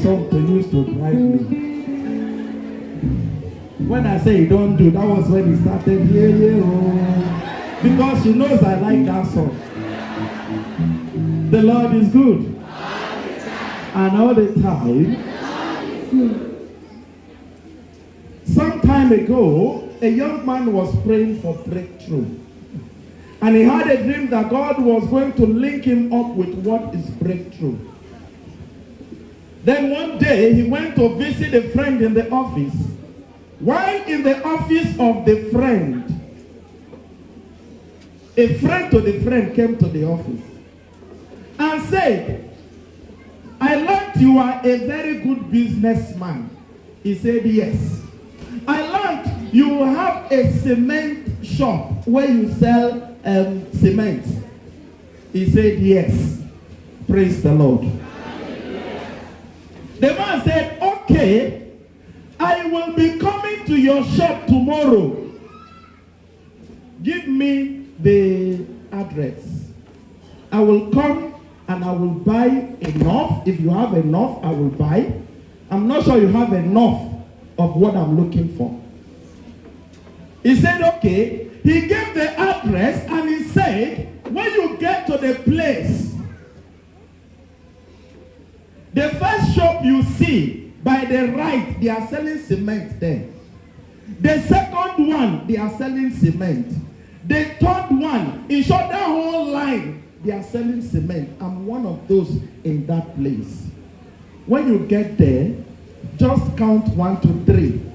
Song to use to drive me. When I say he don't do, that was when he started, yeah, yeah, oh. Because she knows I like that song. The Lord is good. And all the time. Some time ago, a young man was praying for breakthrough. And he had a dream that God was going to link him up with what is breakthrough. Then one day, he went to visit a friend in the office. While in the office of the friend, a friend to the friend came to the office and said, I learned you are a very good businessman. He said, yes. I learned you have a cement shop where you sell cement. He said, yes. Praise the Lord. The man said, okay, I will be coming to your shop tomorrow. Give me the address. I will come and I will buy enough. If you have enough, I will buy. I'm not sure you have enough of what I'm looking for. He said, okay. He gave the address and he said, when you get to the place, the first shop you see, by the right, they are selling cement there. The second one, they are selling cement. The third one, in short, that whole line, they are selling cement. I'm one of those in that place. When you get there, just count 1, 2, 3.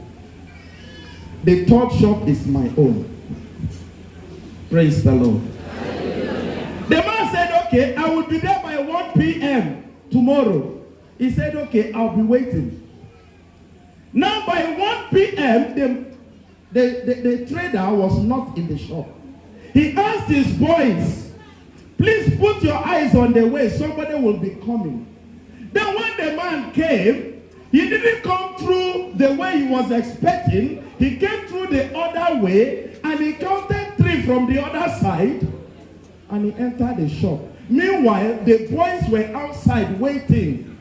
The third shop is my own. Praise the Lord. The man said, okay, I will be there by 1 p.m. tomorrow. He said, okay, I'll be waiting. Now by 1 p.m., the trader was not in the shop. He asked his boys, please put your eyes on the way. Somebody will be coming. Then when the man came, He didn't come through the way he was expecting. He came through the other way, and he counted 3 from the other side, and he entered the shop. Meanwhile, the boys were outside waiting.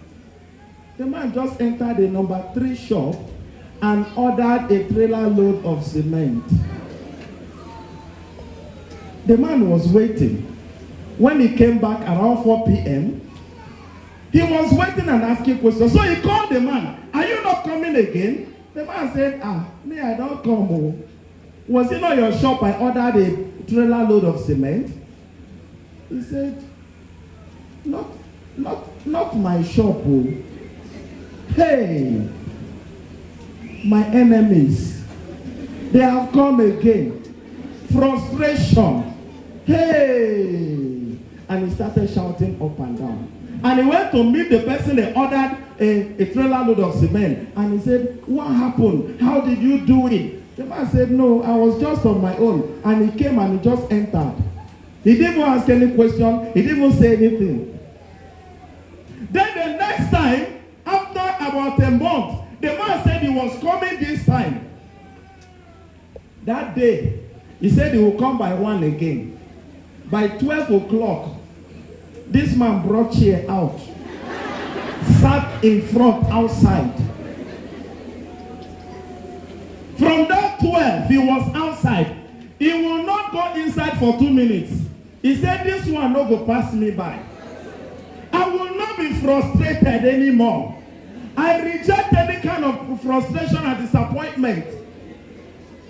The man just entered the number 3 shop and ordered a trailer load of cement. The man was waiting. When he came back around 4 p.m., he was waiting and asking questions. So he called the man. Are you not coming again? The man said, me, I don't come. Oh. Was it not your shop? I ordered a trailer load of cement. He said, not my shop. Oh. Hey, my enemies, they have come again. Frustration. Hey. And he started shouting up and down. And he went to meet the person that ordered a trailer load of cement. And he said, what happened? How did you do it? The man said, no, I was just on my own. And he came and he just entered. He didn't ask any question. He didn't say anything. Then the next time, after about a month, the man said he was coming this time. That day, he said he will come by 1 again. By 12 o'clock, this man brought chair out, sat in front outside. From that 12, he was outside. He will not go inside for 2 minutes. He said, this one no go pass me by. I will not be frustrated anymore. I reject any kind of frustration and disappointment.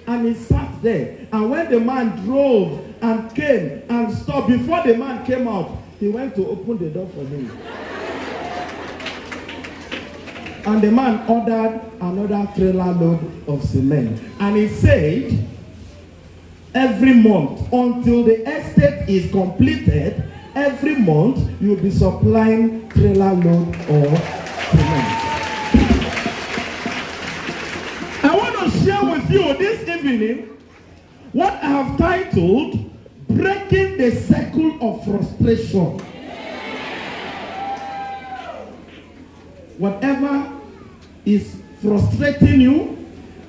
And he sat there. And when the man drove and came and stopped, before the man came out, he went to open the door for him. And the man ordered another trailer load of cement. And he said, every month, until the estate is completed, every month you'll be supplying trailer load of cement. I want to share with you this evening what I have titled Breaking the Circle of Frustration. Whatever is frustrating you,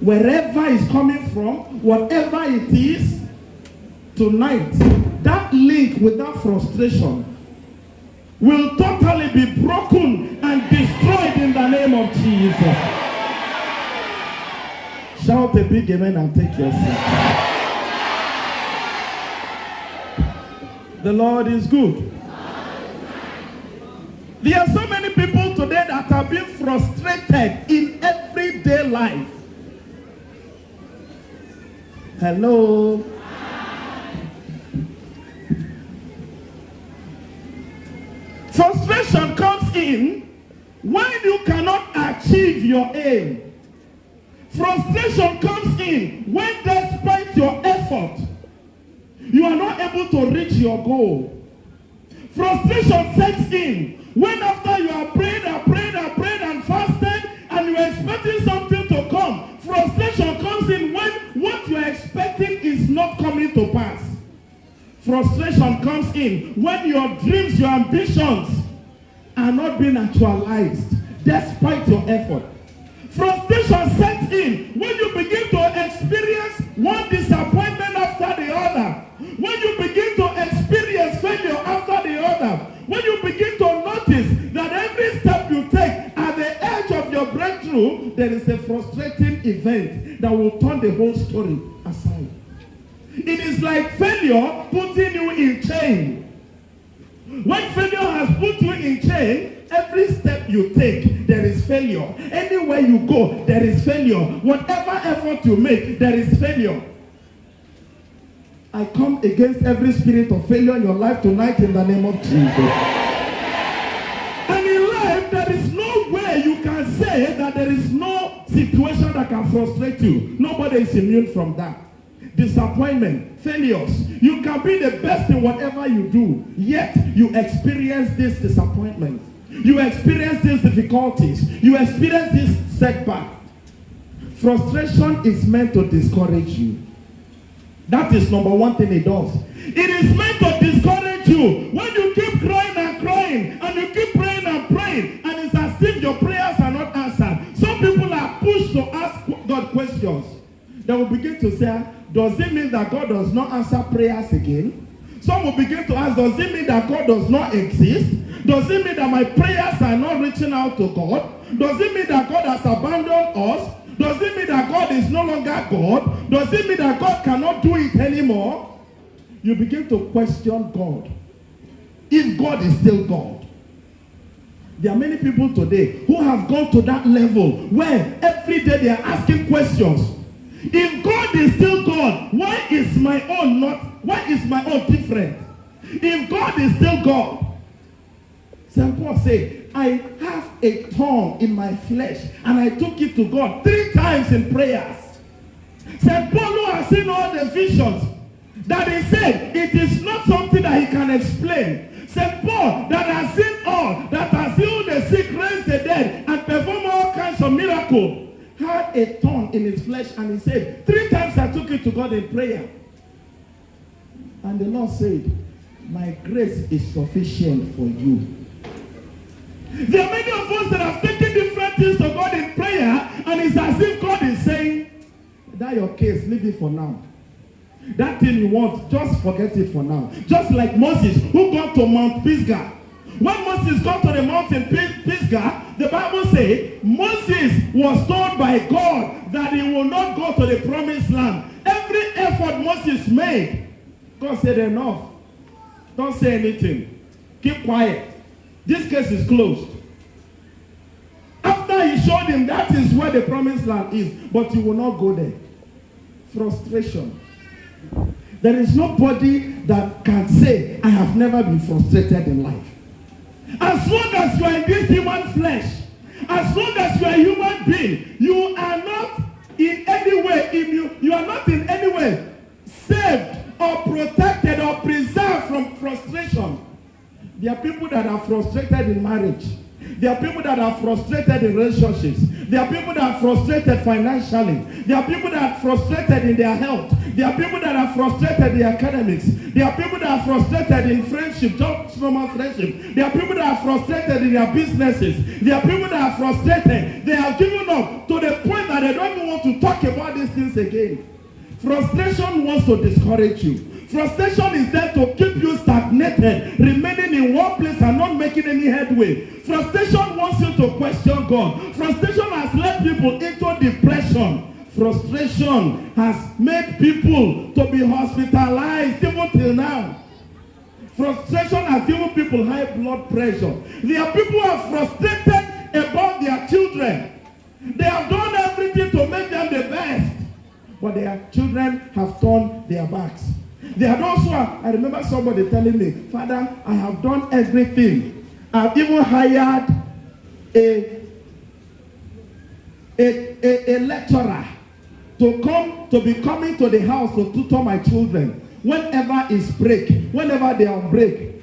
wherever it's coming from, whatever it is, tonight, that link with that frustration will totally be broken and destroyed in the name of Jesus. Shout a big amen and take your seat. The Lord is good. There are so many people today that are being frustrated in everyday life. Hello. Frustration comes in when you cannot achieve your aim. Frustration comes in when, despite your effort, you are not able to reach your goal. Frustration sets in when, after you have prayed and fasted and you are expecting something to come, frustration comes in when what you are expecting is not coming to pass. Frustration comes in when your dreams, your ambitions are not being actualized despite your effort. Frustration sets in when you begin to experience one disappointment after the other. When you begin to experience failure after the other. When you begin to notice that every step you take at the edge of your breakthrough, there is a frustrating event that will turn the whole story aside. It is like failure putting you in chain. When failure has put you in chain, every step you take, there is failure. Anywhere you go, there is failure. Whatever effort you make, there is failure. I come against every spirit of failure in your life tonight in the name of Jesus. And in life, there is no way you can say that there is no situation that can frustrate you. Nobody is immune from that. Disappointment, failures. You can be the best in whatever you do, yet you experience this disappointment. You experience these difficulties. You experience this setback. Frustration is meant to discourage you. That is number one thing it does. It is meant to discourage you. When you keep crying and crying, and you keep praying and praying, and it's as if your prayers are not answered. questions. They will begin to say, does it mean that God does not answer prayers again? Some will begin to ask, does it mean that God does not exist? Does it mean that my prayers are not reaching out to God? Does it mean that God has abandoned us? Does it mean that God is no longer God? Does it mean that God cannot do it anymore? You begin to question God. If God is still God. There are many people today who have gone to that level where every day they are asking questions. If God is still God, why is my own different? If God is still God, St. Paul said, I have a thorn in my flesh, and I took it to God 3 times in prayers. St. Paul, who has seen all the visions, that he said it is not something that he can explain. St. Paul, that has seen all, that has healed the sick, raised the dead, and performed all kinds of miracles, had a thorn in his flesh, and he said, 3 times I took it to God in prayer. And the Lord said, my grace is sufficient for you. There are many of us that have taken different things to God in prayer, and it's as if God is saying, that your case, leave it for now. That thing you want, just forget it for now. Just like Moses, who got to Mount Pisgah. When Moses got to the mountain Pisgah, the Bible says Moses was told by God that he will not go to the promised land. Every effort Moses made, God said, enough. Don't say anything. Keep quiet. This case is closed. After he showed him that is where the promised land is, but you will not go there. Frustration. There is nobody that can say, I have never been frustrated in life. As long as you are in this human flesh, as long as you are a human being, you are not in any way, you are not in any way saved or protected or preserved from frustration. There are people that are frustrated in marriage. There are people that are frustrated in relationships. There are people that are frustrated financially. There are people that are frustrated in their health. There are people that are frustrated in academics. There are people that are frustrated in friendship, just normal friendship. There are people that are frustrated in their businesses. There are people that are frustrated. They have given up to the point that they don't even want to talk about these things again. Frustration wants to discourage you. Frustration is there to keep you stagnated, remaining in one place and not making any headway. Frustration wants you to question God. Frustration has led people into depression. Frustration has made people to be hospitalized even till now. Frustration has given people high blood pressure. There are people who are frustrated about their children. They have done everything to make them the best, but their children have turned their backs. They had also, I remember somebody telling me, Father, I have done everything. I've even hired a lecturer to be coming to the house to tutor my children whenever it's break, whenever they are on break.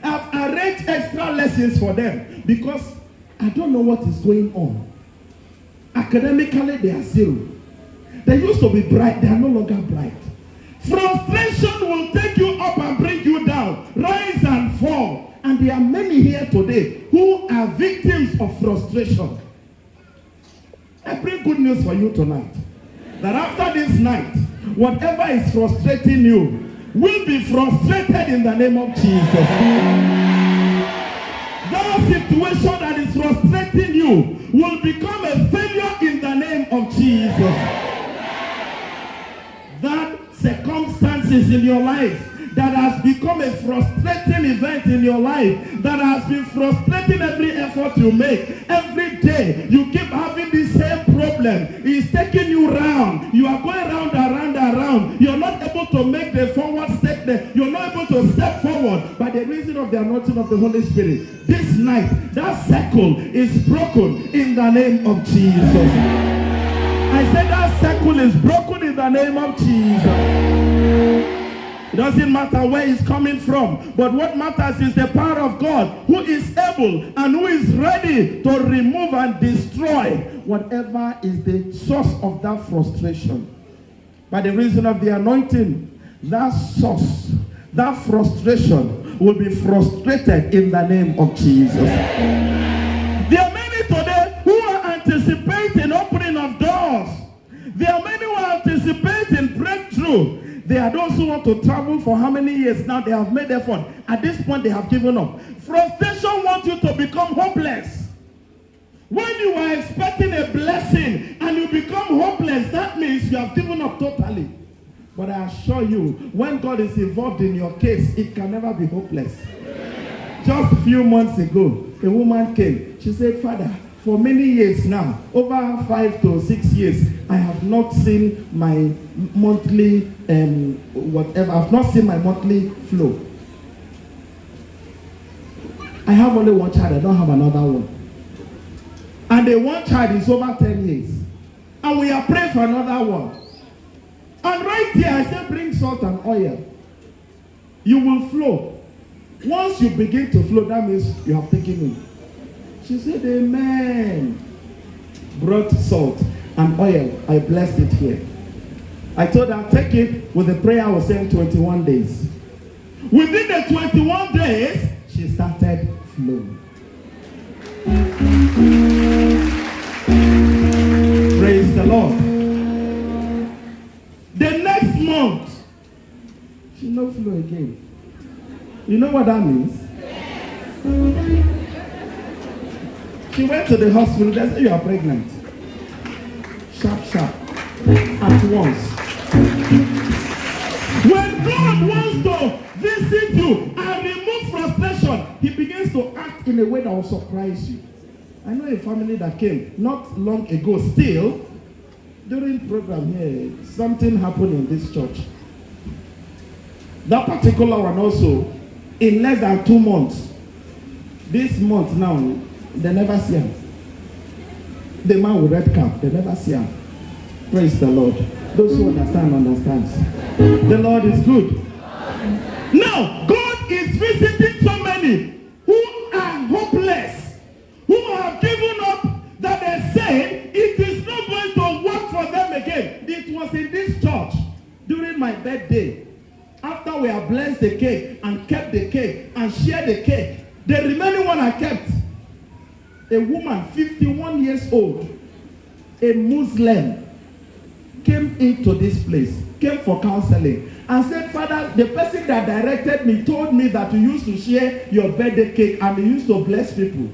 I've arranged extra lessons for them because I don't know what is going on. Academically, they are 0. They used to be bright, they are no longer bright. Frustration will take you up and bring you down, rise and fall. And there are many here today who are victims of frustration. I bring good news for you tonight. That after this night, whatever is frustrating you will be frustrated in the name of Jesus. That situation that is frustrating you will become a failure in the name of Jesus. That circumstances in your life that has become a frustrating event in your life, that has been frustrating every effort you make. Every day you keep having the same problem. It's taking you round. You are going round and round and round. You're not able to make the forward step there. You're not able to step forward by the reason of the anointing of the Holy Spirit. This night, that circle is broken in the name of Jesus. I said that circle is broken in the name of Jesus. It doesn't matter where it's coming from, but what matters is the power of God, who is able and who is ready to remove and destroy whatever is the source of that frustration. By the reason of the anointing, that source, that frustration will be frustrated in the name of Jesus. There are many today who are anticipating opening of doors. There are many who anticipate in breakthrough. There are those who want to travel for how many years now? They have made effort. At this point, they have given up. Frustration wants you to become hopeless. When you are expecting a blessing and you become hopeless, that means you have given up totally. But I assure you, when God is involved in your case, it can never be hopeless. Just a few months ago, a woman came. She said, Father, for many years now, over 5 to 6 years, I have not seen my monthly, whatever. I've not seen my monthly flow. I have only one child. I don't have another one. And the one child is over 10 years. And we are praying for another one. And right here, I said, bring salt and oil. You will flow. Once you begin to flow, that means you have taken it. She said, amen. Brought salt and oil. I blessed it here. I told her, take it with the prayer I was saying 21 days. Within the 21 days, she started flowing. Praise the Lord. The next month, she no flow again. You know what that means? She went to the hospital. They said, you are pregnant. Sharp, sharp. At once. When God wants to visit you and remove frustration, he begins to act in a way that will surprise you. I know a family that came not long ago still. During the program here, something happened in this church. That particular one also, in less than 2 months, this month now, they never see him. The man with red cap, they never see him. Praise the Lord. Those who understand, understand. The Lord is good. Now, God is visiting so many who are hopeless, who have given up, that they say it is not going to work for them again. It was in this church during my birthday. After we have blessed the cake and kept the cake and shared the cake, the remaining one I kept. A woman, 51 years old, a Muslim, came into this place, came for counseling, and said, Father, the person that directed me told me that you used to share your birthday cake and you used to bless people.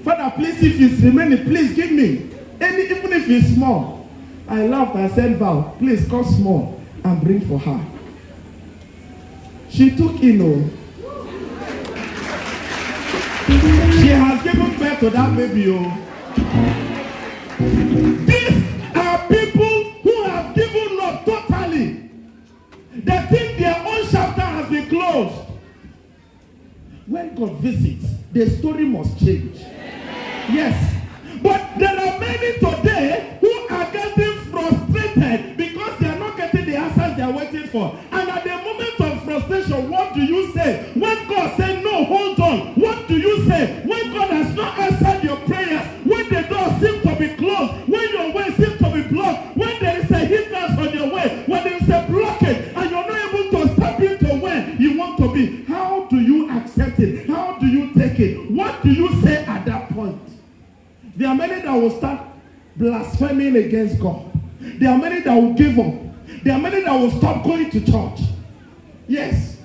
Father, please, if it's remaining, please give me. Even if it's small. I laughed. I said, Val, please cut small and bring for her. She took in. She has given birth to that baby. These are people who have given up totally. They think their own chapter has been closed. When God visits, the story must change. Yes. But there are many today who are getting frustrated because they are not getting the answers they are waiting for. And at the moment of frustration, what do you say? When God said, no, hold on. What do you say? When God has not answered your prayers, when the door seems to be closed, when your way seems to be blocked, when there is a hindrance on your way, when there is a blockage, and you're not able to step into where you want to be, how do you accept it? How do you take it? What do you say at that point? There are many that will start blaspheming against God. There are many that will give up. There are many that will stop going to church. Yes.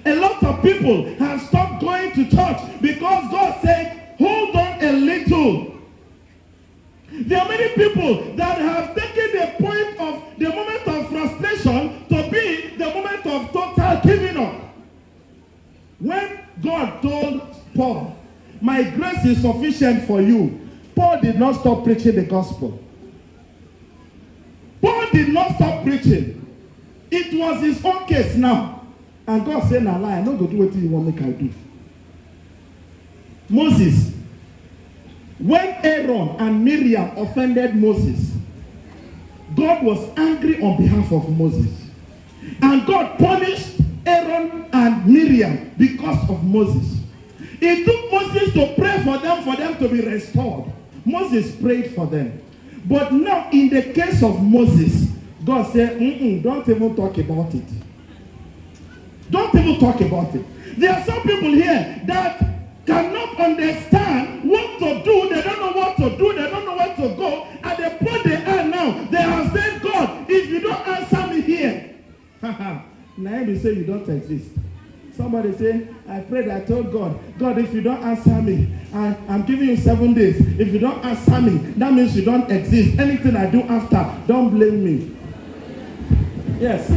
A lot of people have stopped going to church because God said, hold on a little. There are many people that have taken the point of the moment of frustration to be the moment of total giving up. When God told Paul, my grace is sufficient for you, Paul did not stop preaching the gospel. Paul did not stop preaching. It was his own case now. And God said, nah, lie, I'm not going to do what you want me to do. Moses, when Aaron and Miriam offended Moses, God was angry on behalf of Moses. And God punished Aaron and Miriam because of Moses. It took Moses to pray for them to be restored. Moses prayed for them. But now in the case of Moses, God said, don't even talk about it. Don't even talk about it. There are some people here that cannot understand what to do. They don't know what to do. They don't know where to go. At the point they are now, they have said, God, if you don't answer me here, now you say you don't exist. Somebody say, I prayed, I told God, God, if you don't answer me, I'm giving you 7 days. If you don't answer me, that means you don't exist. Anything I do after, don't blame me. Yes.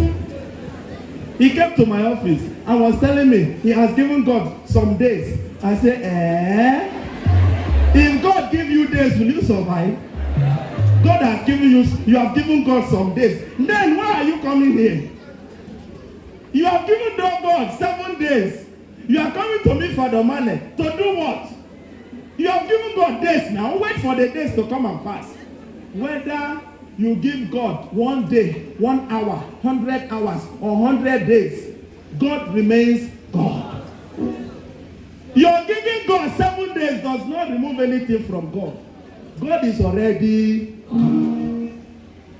He came to my office and was telling me he has given God some days. I said, if God give you days, will you survive? God has given you have given God some days. Then why are you coming here? You have given God 7 days. You are coming to me for the money. To do what? You have given God days now. Wait for the days to come and pass. Whether you give God 1 day, 1 hour, 100 hours, or 100 days, God remains God. Your giving God 7 days does not remove anything from God. God is already God.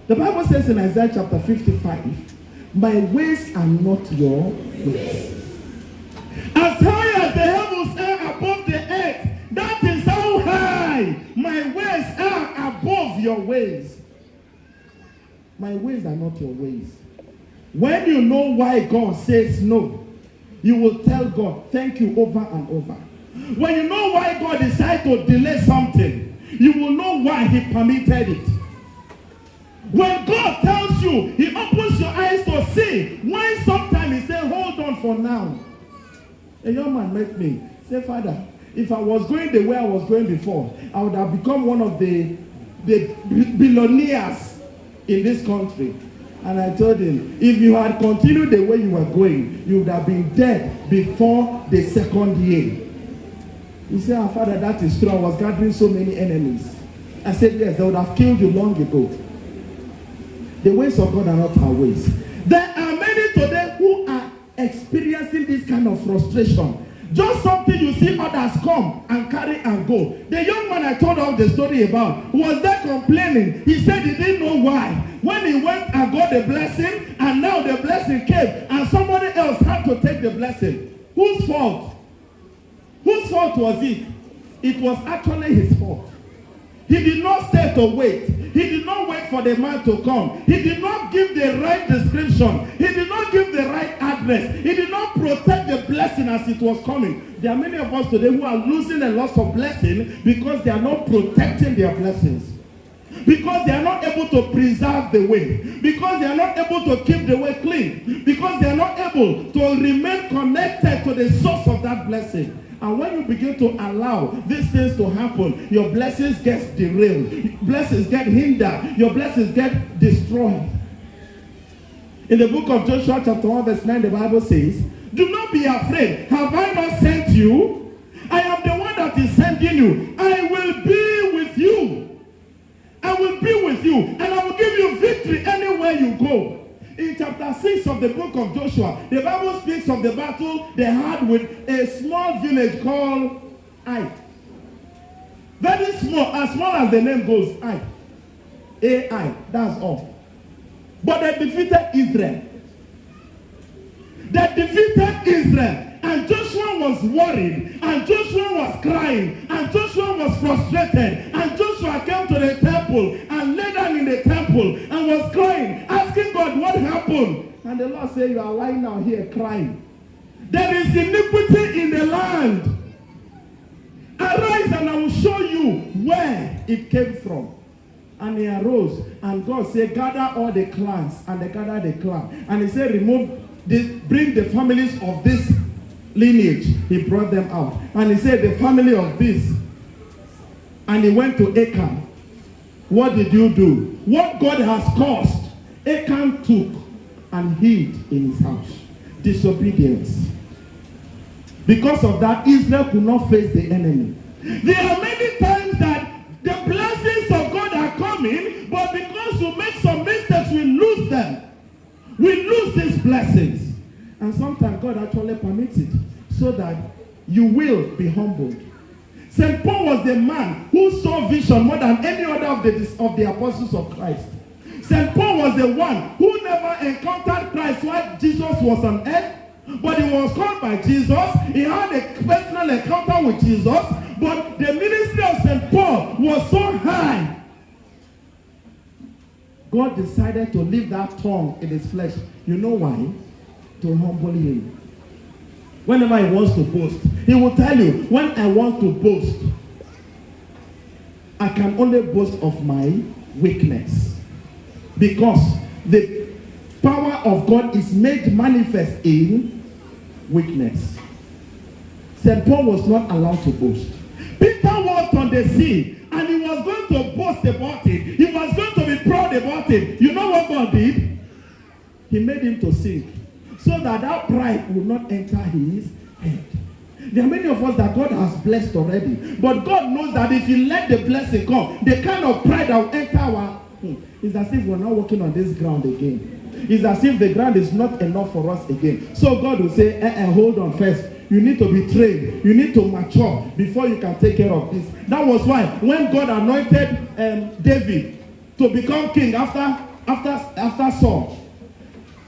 The Bible says in Isaiah chapter 55, my ways are not your ways. As high as the heavens are above the earth, that is how high my ways are above your ways. My ways are not your ways. When you know why God says no, you will tell God, thank you over and over. When you know why God decided to delay something, you will know why he permitted it. When God tells you, he opens your eyes to see. When sometimes he says, hold on for now. A young man met me. Say, Father, if I was going the way I was going before, I would have become one of the billionaires in this country. And I told him, if you had continued the way you were going, you would have been dead before the 2nd year. He said, Father, that is true. I was gathering so many enemies. I said, yes, they would have killed you long ago. The ways of God are not our ways. There are many today who are experiencing this kind of frustration. Just something you see others come and carry and go. The young man I told all the story about was there complaining. He said he didn't know why. When he went and got the blessing, and now the blessing came, and somebody else had to take the blessing. Whose fault? Whose fault was it? It was actually his fault. He did not stay to wait. He did not wait for the man to come. He did not give the right description. He did not give the right address. He did not protect the blessing as it was coming. There are many of us today who are losing a lot of blessing because they are not protecting their blessings. Because they are not able to preserve the way. Because they are not able to keep the way clean. Because they are not able to remain connected to the source of that blessing. And when you begin to allow these things to happen, your blessings get derailed. Blessings get hindered. Your blessings get destroyed. In the book of Joshua chapter 1 verse 9, the Bible says, do not be afraid. Have I not sent you? I am the one that is sending you. I will be with you. I will be with you. And I will give you victory anywhere you go. In chapter 6 of the book of Joshua, the Bible speaks of the battle they had with a small village called Ai. Very small, as small as the name goes, Ai. A-I, that's all. But they defeated Israel. They defeated Israel. And Joshua was worried. And Joshua was crying. And Joshua was frustrated. And Joshua came to the temple and lay down in the temple and was crying, asking God what happened. And the Lord said, you are lying down here crying. There is iniquity in the land. Arise and I will show you where it came from. And he arose, and God said, gather all the clans, and they gathered the clan. And he said, bring the families of this lineage. He brought them out. And he said, the family of this. And he went to Achan. What did you do? What God has caused, Achan took and hid in his house. Disobedience. Because of that, Israel could not face the enemy. There are many times that the blessings of God are coming, but because we make some mistakes, we lose them. We lose these blessings. And sometimes God actually permits it so that you will be humbled. St. Paul was the man who saw vision more than any other of the apostles of Christ. St. Paul was the one who never encountered Christ while Jesus was on earth. But he was called by Jesus. He had a personal encounter with Jesus. But the ministry of St. Paul was so high God decided to leave that tongue in his flesh. You know why? To humble him. Whenever he wants to boast, he will tell you, when I want to boast, I can only boast of my weakness. Because the power of God is made manifest in weakness. St. Paul was not allowed to boast. Peter walked on the sea and he was going to boast about it. He was going to be proud about it. You know what God did? He made him to sink so that pride would not enter his head. There are many of us that God has blessed already. But God knows that if He let the blessing come, the kind of pride that will enter our... It's as if we're not walking on this ground again. It's as if the ground is not enough for us again. So God will say, hold on first. You need to be trained. You need to mature before you can take care of this. That was why when God anointed David to become king after Saul,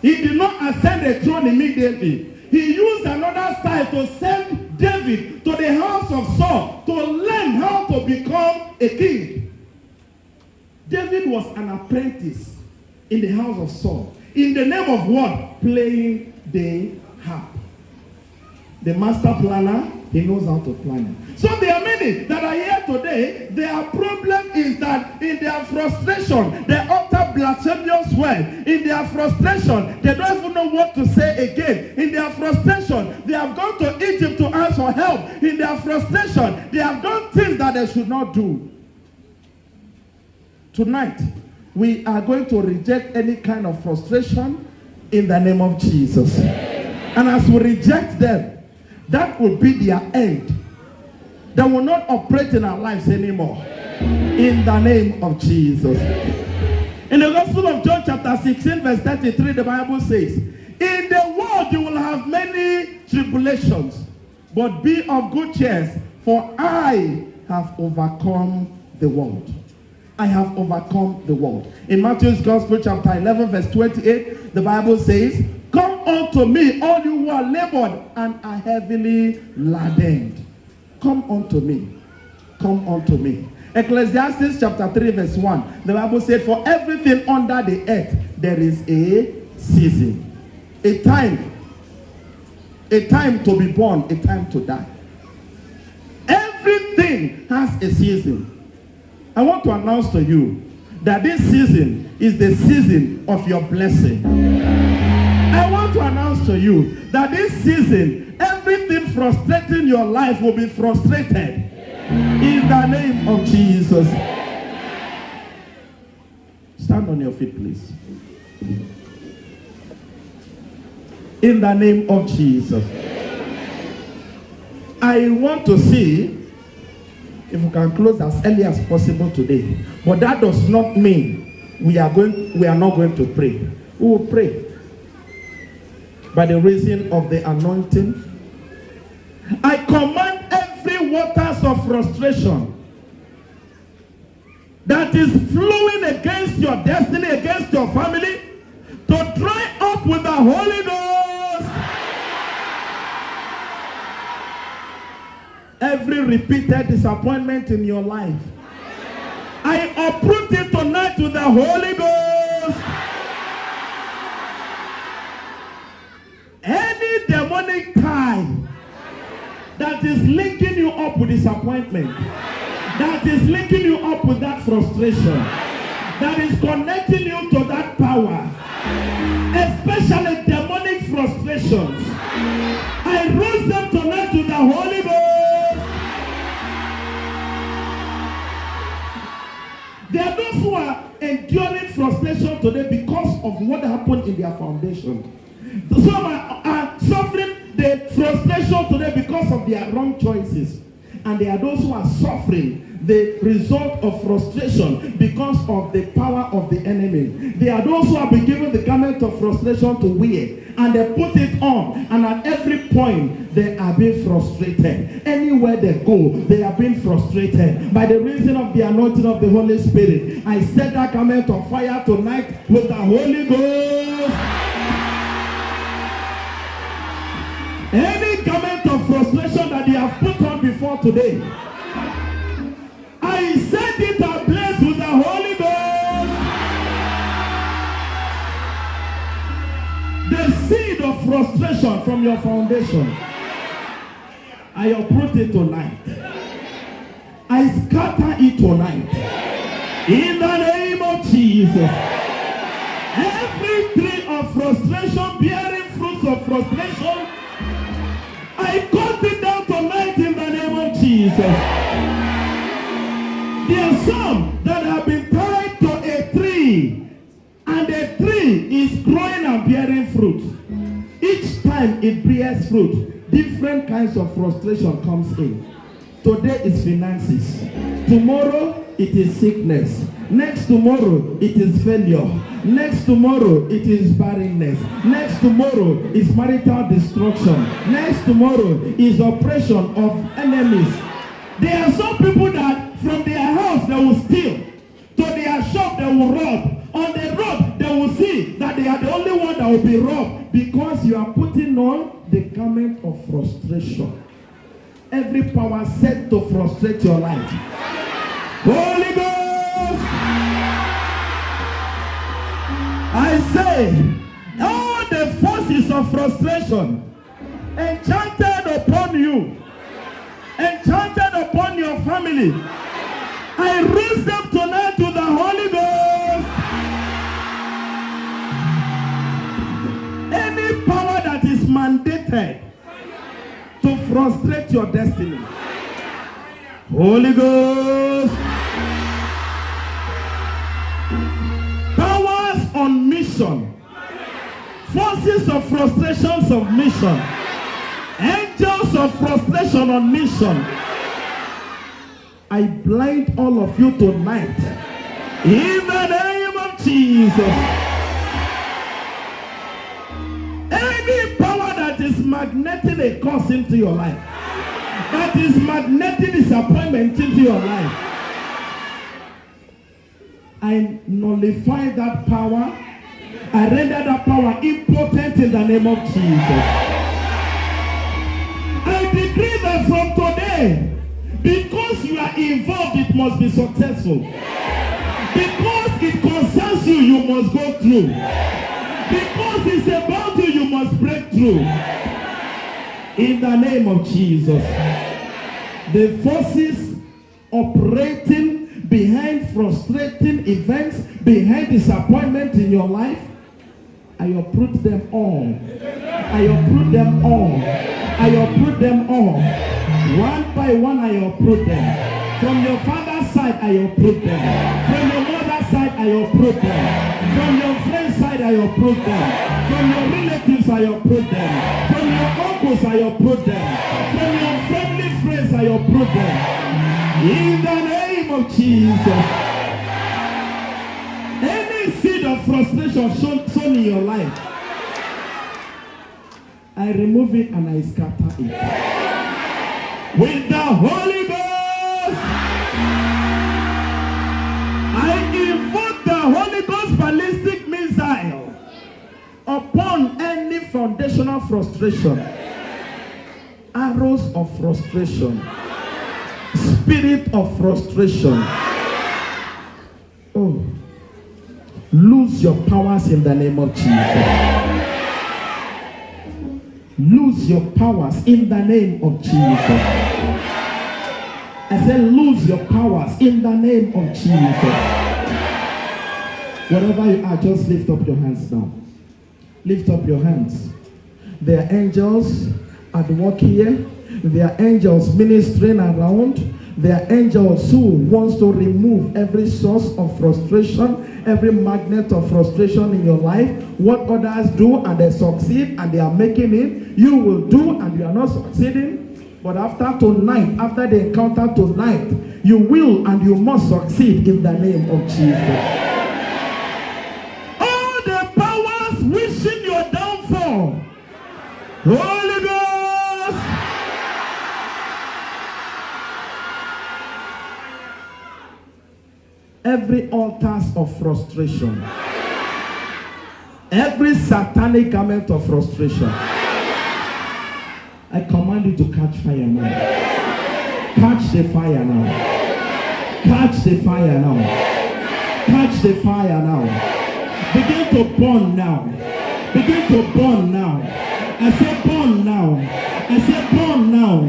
He did not ascend the throne immediately. He used another style to send David to the house of Saul to learn how to become a king. David was an apprentice in the house of Saul. In the name of what? Playing the harp. The master planner, he knows how to plan it. So there are many that are here today. Their problem is that in their frustration, they utter blasphemous words. In their frustration, they don't even know what to say again. In their frustration, they have gone to Egypt to ask for help. In their frustration, they have done things that they should not do. Tonight, we are going to reject any kind of frustration in the name of Jesus. And as we reject them, that will be their end. They will not operate in our lives anymore. In the name of Jesus. In the Gospel of John chapter 16 verse 33, the Bible says, in the world you will have many tribulations, but be of good cheer, for I have overcome the world. I have overcome the world. In Matthew's Gospel chapter 11 verse 28, the Bible says, come unto me, all you who are labored and are heavily laden. Come unto me. Come unto me. Ecclesiastes chapter 3 verse 1. The Bible said, for everything under the earth, there is a season. A time to be born, a time to die. Everything has a season. I want to announce to you that this season is the season of your blessing. I want to announce to you that this season, everything frustrating your life will be frustrated. In the name of Jesus. Stand on your feet, please. In the name of Jesus. I want to see if we can close as early as possible today. But that does not mean we are not going to pray. We will pray. By the reason of the anointing, I command every waters of frustration that is flowing against your destiny, against your family, to dry up with the Holy Ghost. Every repeated disappointment in your life, I uproot it tonight with the Holy Ghost. Any demonic tie that is linking you up with disappointment, that is linking you up with that frustration, that is connecting you to that power, especially demonic frustrations, I raise them tonight to the Holy Ghost. There are those who are enduring frustration today because of what happened in their foundation. Some are suffering the frustration today because of their wrong choices. And there are those who are suffering the result of frustration because of the power of the enemy. There are those who have been given the garment of frustration to wear, and they put it on, and at every point they are being frustrated. Anywhere they go, they are being frustrated. By the reason of the anointing of the Holy Spirit, I set that garment of fire tonight with the Holy Ghost. Any garment of frustration that they have put on before today, I set it ablaze with the Holy Ghost. The seed of frustration from your foundation, I uproot it tonight. I scatter it tonight. In the name of Jesus. Every tree of frustration bearing fruits of frustration, I cut it down tonight in the name of Jesus. There are some that have been tied to a tree, and the tree is growing and bearing fruit. Each time it bears fruit, different kinds of frustration comes in. Today is finances. Tomorrow it is sickness. Next tomorrow it is failure. Next tomorrow it is barrenness. Next tomorrow is marital destruction. Next tomorrow is oppression of enemies. There are some people that from their house they will steal, to their shop they will rob. On the road they will see that they are the only one that will be robbed, because you are putting on the garment of frustration. Every power set to frustrate your life, Holy Ghost, I say, all the forces of frustration enchanted upon you, enchanted upon your family, I raise them tonight to the Holy Ghost. Any power that is mandated to frustrate your destiny, Holy Ghost, powers on mission, forces of frustrations of mission, angels of frustration on mission, I blind all of you tonight in the name of Jesus. Any power that is magneting a curse into your life, that is magnetic disappointment into your life, I nullify that power. I render that power impotent in the name of Jesus. I decree that from today, because you are involved, it must be successful. Because it concerns you, you must go through. Because it's about you, you must break through. In the name of Jesus. The forces operating behind frustrating events, behind disappointment in your life, I uproot them all. I uproot them all. I uproot them all. One by one I uproot them. From your father's side I uproot them. From your mother's side I uproot them. From your friend's side I uproot them. From your relatives I uproot them. From your uncles I uproot them. From your family friends I uproot them. In the name of Jesus. Any seed of frustration sown in your life, I remove it and I scatter it. With the Holy Ghost, I invoke the Holy Ghost ballistic missile upon any foundational frustration, arrows of frustration, spirit of frustration. Oh, lose your powers in the name of Jesus. Lose your powers in the name of Jesus. I said lose your powers in the name of Jesus. Wherever you are, just lift up your hands now. Lift up your hands. There are angels at work here. There are angels ministering around. There are angels who wants to remove every source of frustration, every magnet of frustration in your life. What others do and they succeed and they are making it, you will do and you are not succeeding. But after tonight, after the encounter tonight, you will and you must succeed in the name of Jesus. All the powers wishing your downfall, Holy Ghost, every altars of frustration, every satanic garment of frustration, I command you to catch fire now. Catch the fire now. Catch the fire now. Catch the fire now. Begin to burn now. Begin to burn now. I say burn now. I say burn now.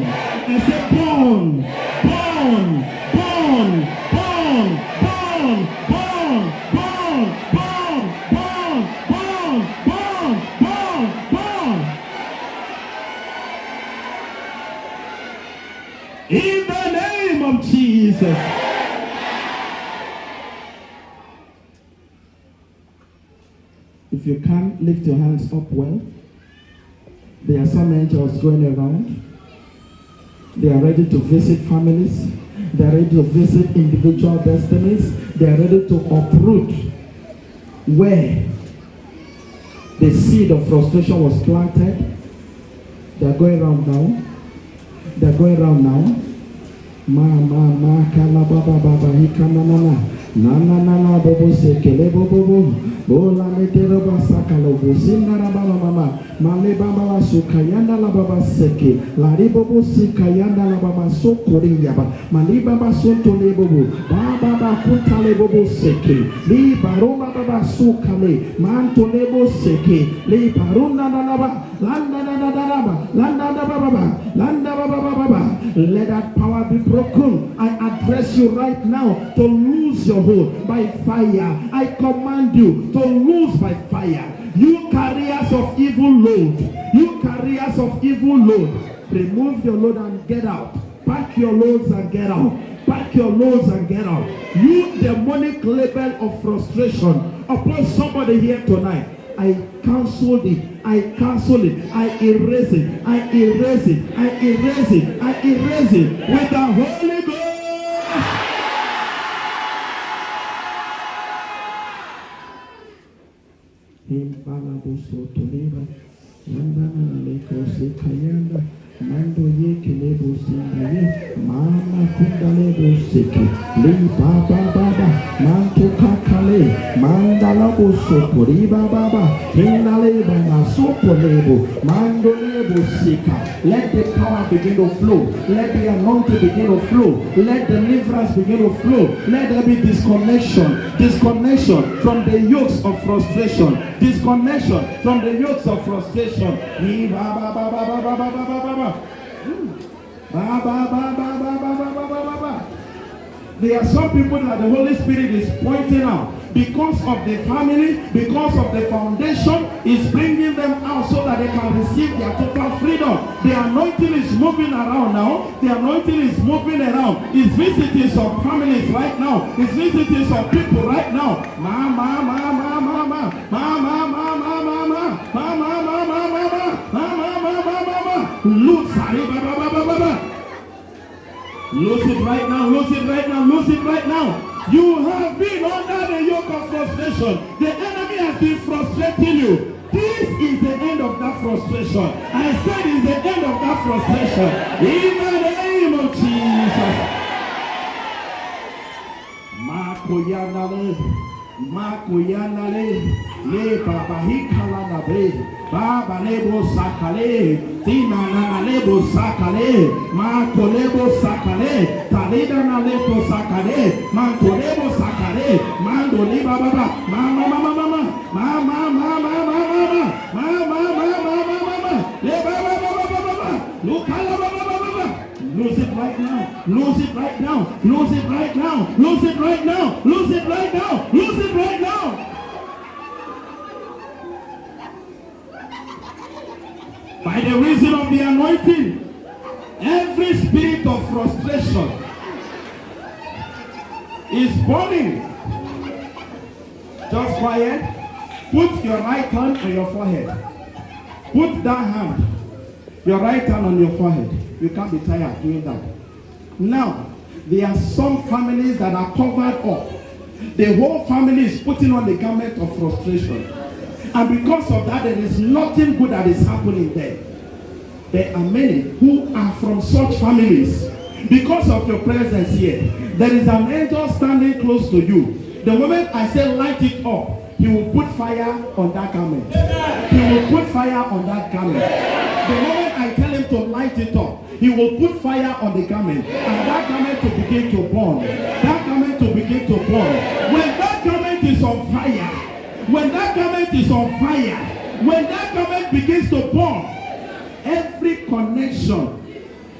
I say burn. Burn. Burn. Burn. Burn. Burn. Burn. Burn. Burn. Burn. Burn. Burn. Burn. In the name of Jesus. If you can't lift your hands up well, there are some angels going around. They are ready to visit families. They are ready to visit individual destinies. They are ready to uproot where the seed of frustration was planted. They are going around now. They are going around now. Kala baba baba hikana na bobo sekele bobo bola letero basakalo bosinara baba mama male baba sukayanda la baba seke lari bobo sikayanda la baba sokori yaba mali baba sonto le bobo baba kuntale bobo seke li baroma baba sukale manto le bobo seke li barunda na baba landa na baba landa baba. Let that power be broken. I address you right now to lose your hold by fire. I command you to lose by fire. You carriers of evil load. You carriers of evil load. Remove your load and get out. Pack your loads and get out. Pack your loads and get out. You demonic label of frustration upon somebody here tonight. I cancel it. I cancel it. I erase it. I erase it. I erase it. I erase it with the Holy Ghost. Mando ye kelebo singaye mama kundalebo seke li baba manto kakale mandalabo sopori baba hindale baba sopolebo mando lebo seka. Let the power begin to flow. Let the anointing begin to flow. Let deliverance begin to flow. Let there be disconnection from the yokes of frustration. Disconnection from the yokes of frustration. There are some people that the Holy Spirit is pointing out because of the family, because of the foundation, is bringing them out so that they can receive their total freedom. The anointing is moving around now. The anointing is moving around. It's visiting some families right now. It's visiting some people right now. Lose it right now, lose it right now, lose it right now. You have been under the yoke of frustration. The enemy has been frustrating you. This is the end of that frustration. I said it's the end of that frustration. In the name of Jesus. Makoyanale, le baba hikala na be, baba lebo sakale, tina na lebo sakale, makolebo sakale, talida na lebo sakale, makolebo sakale, mando li baba, mama, le baba, lukala baba. Lose it right now. Lose it right now. Lose it right now. Lose it right now. Lose it right now. Lose it right now. By the reason of the anointing, every spirit of frustration is burning. Just quiet. Put your right hand on your forehead. Put that hand, your right hand on your forehead. You can't be tired doing that. Now, there are some families that are covered up. The whole family is putting on the garment of frustration. And because of that, there is nothing good that is happening there. There are many who are from such families. Because of your presence here, there is an angel standing close to you. The moment I say light it up, he will put fire on that garment. He will put fire on that garment. The moment I tell him to light it up, he will put fire on the garment, and that garment to begin to burn. That garment to begin to burn. When that garment is on fire, when that garment is on fire, When that garment begins to burn, every connection,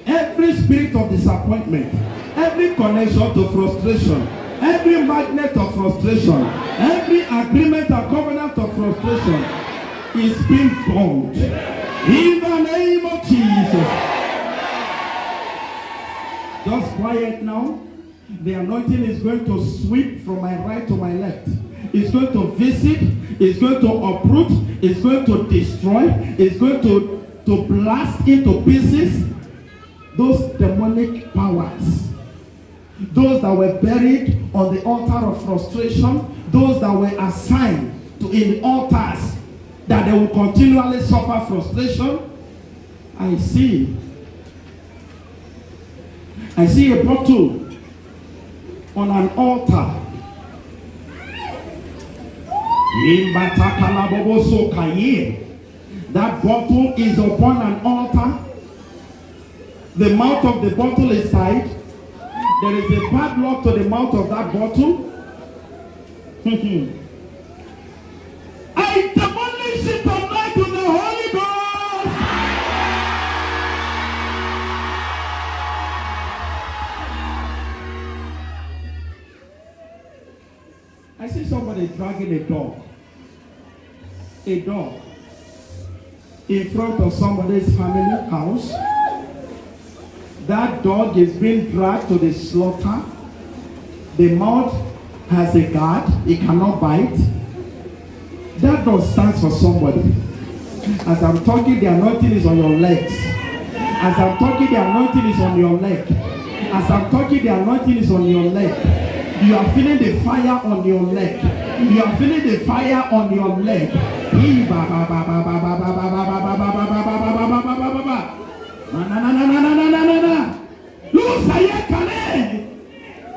every spirit of disappointment, every connection to frustration, every magnet of frustration, every agreement and covenant of frustration is being burned. In the name of Jesus. Just quiet now. The anointing is going to sweep from my right to my left. It's going to visit. It's going to uproot. It's going to destroy. It's going to blast into pieces those demonic powers. Those that were buried on the altar of frustration. Those that were assigned to in altars that they will continually suffer frustration. I see a bottle on an altar. That bottle is upon an altar. The mouth of the bottle is tied. There is a padlock to the mouth of that bottle. I demolish it tonight with the Holy Ghost. I see somebody dragging a dog in front of somebody's family house. That dog is being dragged to the slaughter. The mouth has a guard. It cannot bite. That dog stands for somebody. As I'm talking, the anointing is on your legs. As I'm talking, the anointing is on your leg. As I'm talking, the anointing is on your leg. You are feeling the fire on your leg. You are feeling the fire on your leg.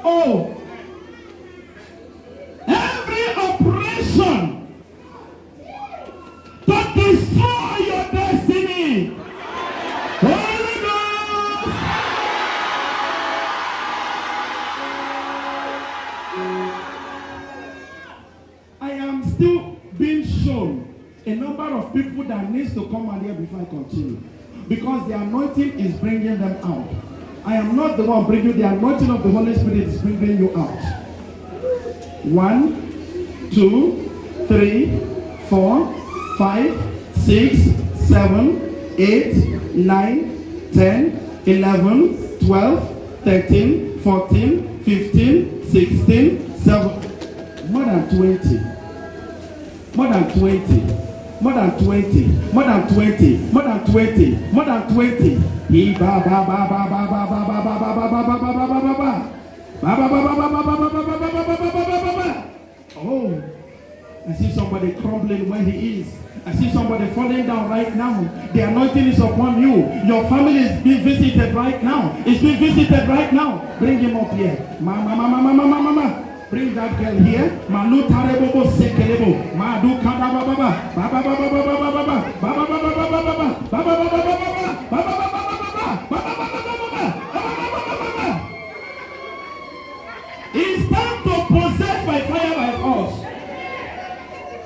Oh, every operation to destroy your destiny, Holy Ghost. I am still being shown a number of people that needs to come out here before I continue, because the anointing is bringing them out. I am not the one bringing you. The anointing of the Holy Spirit is bringing you out. 1, 2, 3, 4, 5, 6, 7, 8, 9, 10, 11, 12, 13, 14, 15, 16, 17. More than 20. More than 20. More than 20, more than 20, more than 20, more than 20. Oh, I see somebody crumbling where he is. I see somebody falling down right now. The anointing is upon you. Your family is being visited right now. It's being visited right now. Bring him up here. Mama. Bring that girl here. Manu tarebo sekelebo. Madu kada baba baba baba baba baba baba baba baba baba baba baba. It's time to possess by fire by force.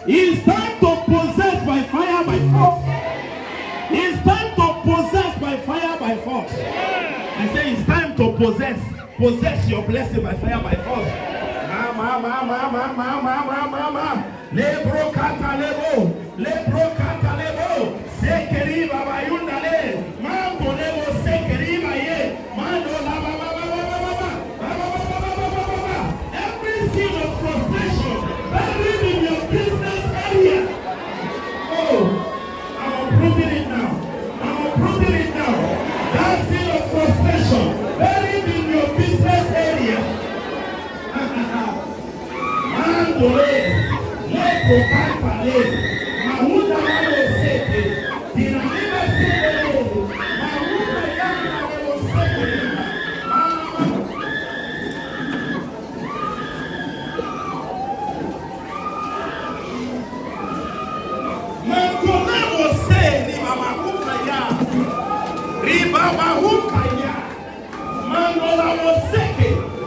It's time to possess by fire by force. It's time to possess by fire by force. I say it's time to possess your blessing by fire by force. Lebro katalebo, sekeri baba yundale, mango lebo sekeri baye, mando la baba. Every seed of frustration buried in your business area. Oh, I'm uprooting it now. That seed of frustration buried in your business area.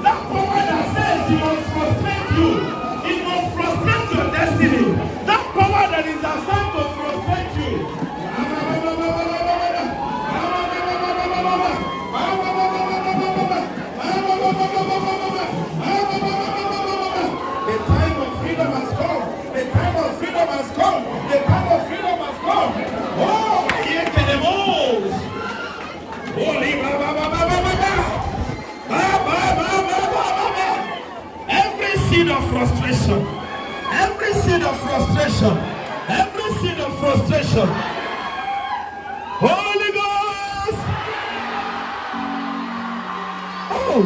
That power that says you must frustrate you. It must frustrate your destiny. seed of frustration, every seed of frustration, every seed of frustration. Holy Ghost! Oh,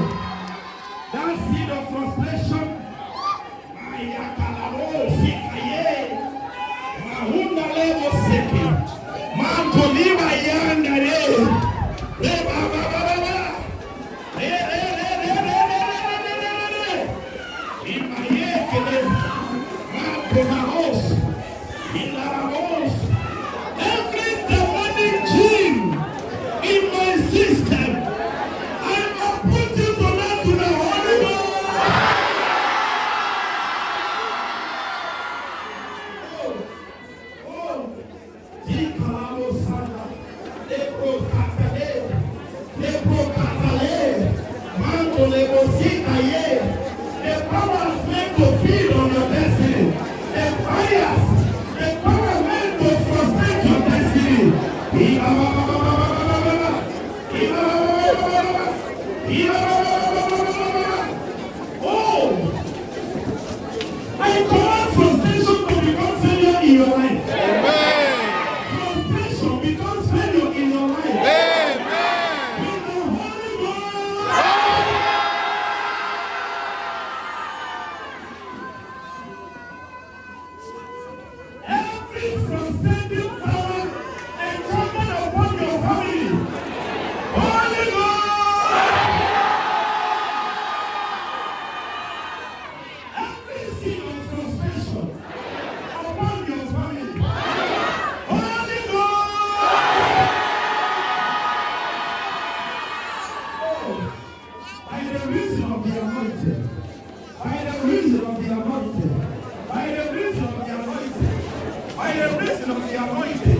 that seed of frustration. Every demonic gene in my system, I'm putting to that to the Holy Ghost. The powers meant to feed on your destiny. The fires, the power meant to frustrate your destiny. Oh, I command frustration to become failure in your life. Frustration becomes failure in your life. With the Holy Ghost. Every frustrating power encountered upon your family. Holy Ghost. Every seed of frustration upon your family. Holy Ghost. Oh, by the reason of the anointing. By the reason of the anointing. By the reason of the anointing. By the reason of the anointing.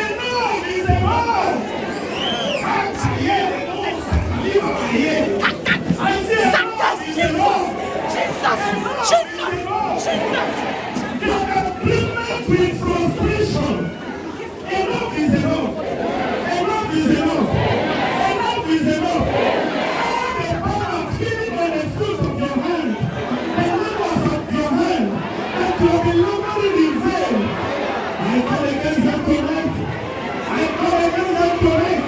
Enough is enough. I say enough is enough. The agreement with frustration. Enough is enough. Enough is enough. Enough is enough. All the power feeding on the fruit of your hand, the labors of your hand, that you have been laboring in vain. I come against them tonight. I come against them tonight.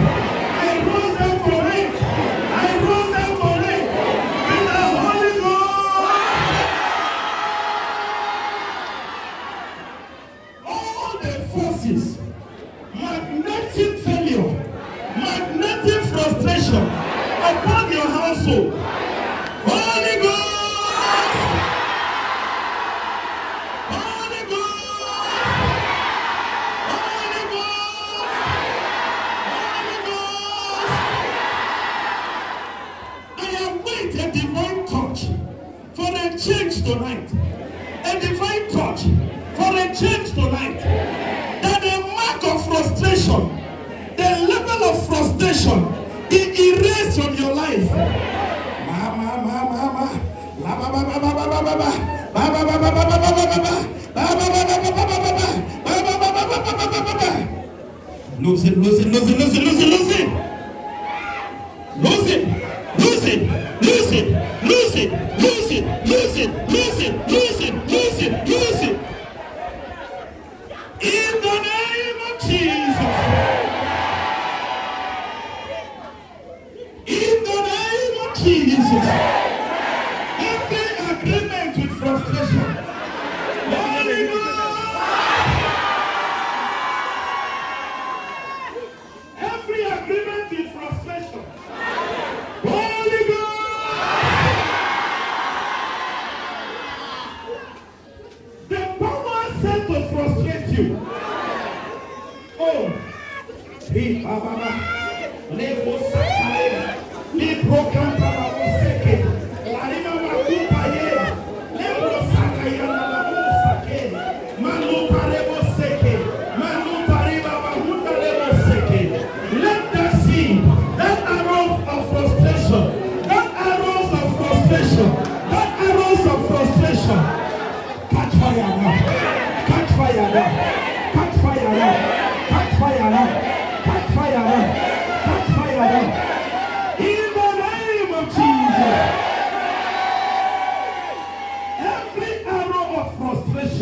I rose them tonight. I rose them tonight. With the Holy Ghost. All the forces, magnetic failure, magnetic frustration upon your household. Holy Ghost! Holy Ghost! Holy Ghost! Holy Ghost! I await a divine touch for a change tonight. A divine touch for a change tonight. That the mark of frustration, the level of frustration, is erased from your life. Lose it, lose it, lose it, lose it, lose it, lose it. Lose it, lose it, lose it, lose it, lose it, lose it, lose it, lose it, lose it, lose it. In the name of Jesus. In the name of Jesus. Every agreement with frustration. Holy Ghost. Every agreement with frustration. Holy Ghost. The power sent to frustrate you. Oh, let that seed, that arrow of frustration, that arrows of frustration, that arrows of frustration, catch fire now, catch fire now, catch fire now, catch fire now, catch fire now, catch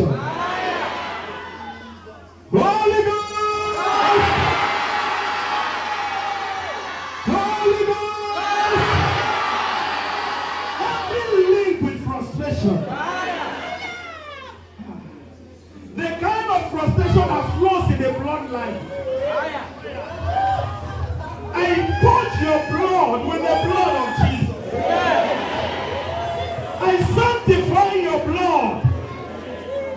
frustration. Holy Ghost! Holy Ghost! Every link with frustration. The kind of frustration that flows in the bloodline. I touch your blood with the blood of Jesus. I sanctify your blood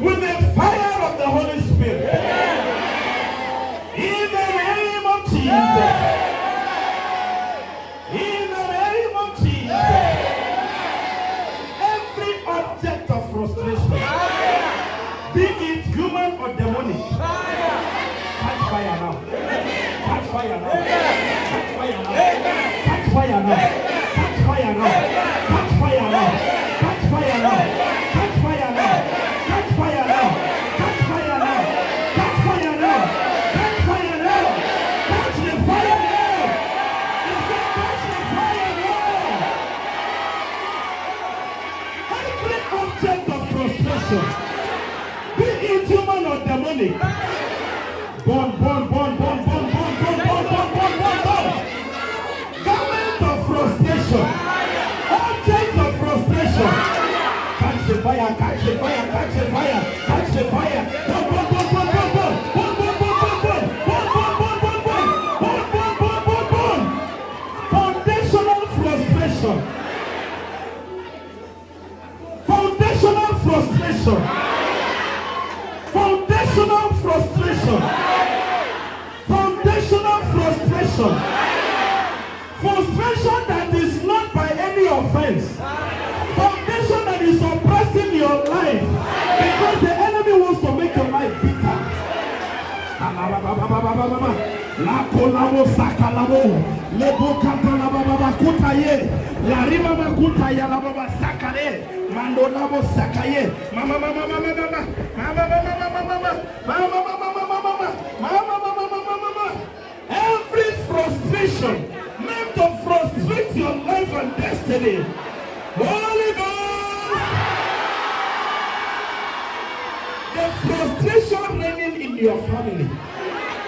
with the fire of the Holy Spirit. In the name of Jesus. In the name of Jesus. Every object of frustration, be it human or demonic, catch fire now. Catch fire now. Catch fire now. Catch fire now. Catch fire now. Catch fire now. Catch fire now. Catch fire now. Catch fire now. Catch fire now. Catch fire now. Catch fire now. Catch the fire now. He said, catch the fire now. Every object of frustration, be it human or demonic, burn, burn, burn, burn, burn, burn, burn, burn, burn, burn, burn, burn. Garment of frustration, object of frustration. Catch the fire, catch the fire, catch the fire, catch the fire. Burn, burn, burn, burn, burn, burn, burn, burn, burn, burn, burn, burn, burn, burn, burn, burn, burn, burn, burn, burn. Foundational frustration. Foundational frustration. Foundational frustration. Foundational frustration. Frustration that is not by any offense. Foundation that is oppressing your life because the enemy wants to make your life bitter. La kolabo sakalabo lebo katala baba kutaye la riba makutaya la baba sakale mando labo sakaye mama mama mama mama mama mama mama. Every frustration meant to frustrate your life and destiny, Holy Ghost, the frustration reigning in your family.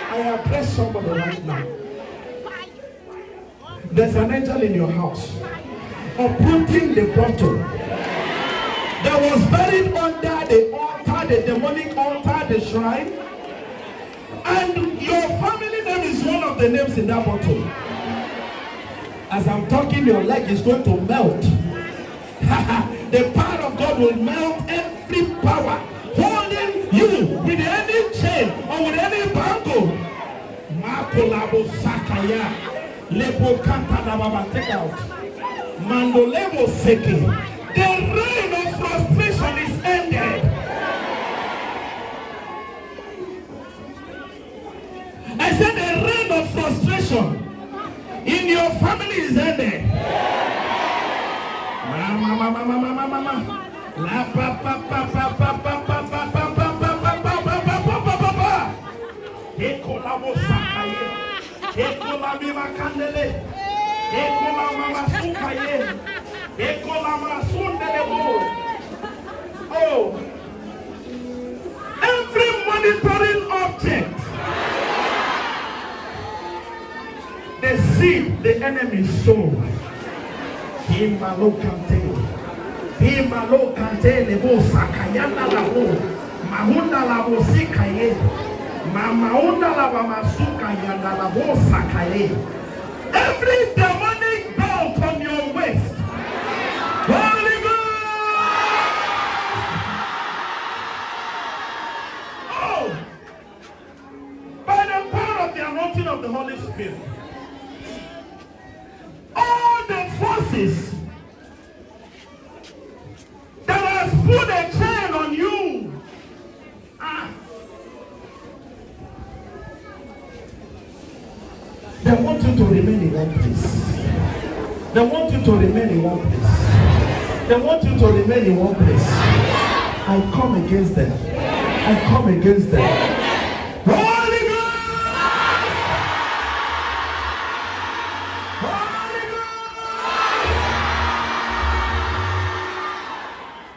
I address somebody right now. There's an angel in your house uprooting the bottle that was buried under the altar, the demonic altar, the shrine. And your family name is one of the names in that bottle. As I'm talking, your leg is going to melt. The power of God will melt every power holding you with any chain or with any bangle. Makolabo sakaya lebo kanta na baba, take out mandolebo seke. The reign of frustration is ended. I said the reign of frustration in your family is ended. Mama mama mama mama mama la pa pa pa pa pa pa pa pa pa pa pa pa pa pa pa. Ekola mo sakaye, ekola mi makandele, ekola mama sukaye, ekola mama sundele mo. Oh, every monitoring object, the seed the enemy sowed. Himalo kante lebo sakayana labo mahunda labo sikaye mamaunda labo masuka yanda labo sakaye. Every demonic belt on your waist, Holy Ghost, oh, by the power of the anointing of the Holy Spirit, all the forces that has put a chain on you, they want you to remain in one place. They want you to remain in one place. They want you to remain in one place. I come against them. I come against them. Holy Ghost! Holy Ghost!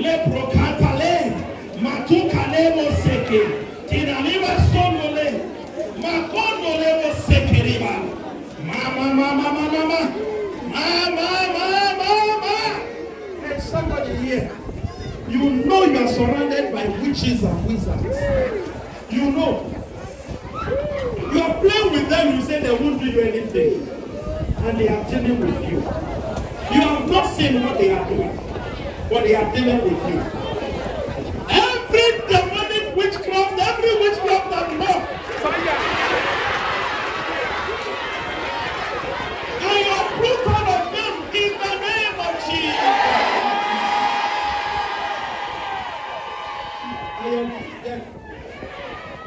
Le procatale, matukalemo seke, tinaliva sonole, makondolemo sekeriba. Mama. And somebody here, you know you are surrounded by witches and wizards. You know. You are playing with them, you say they won't do you anything. And they are dealing with you. You have not seen what they are doing, but they are dealing with you. Every demonic witchcraft, every witchcraft that works, I uproot all of them in the name of Jesus. I uproot them.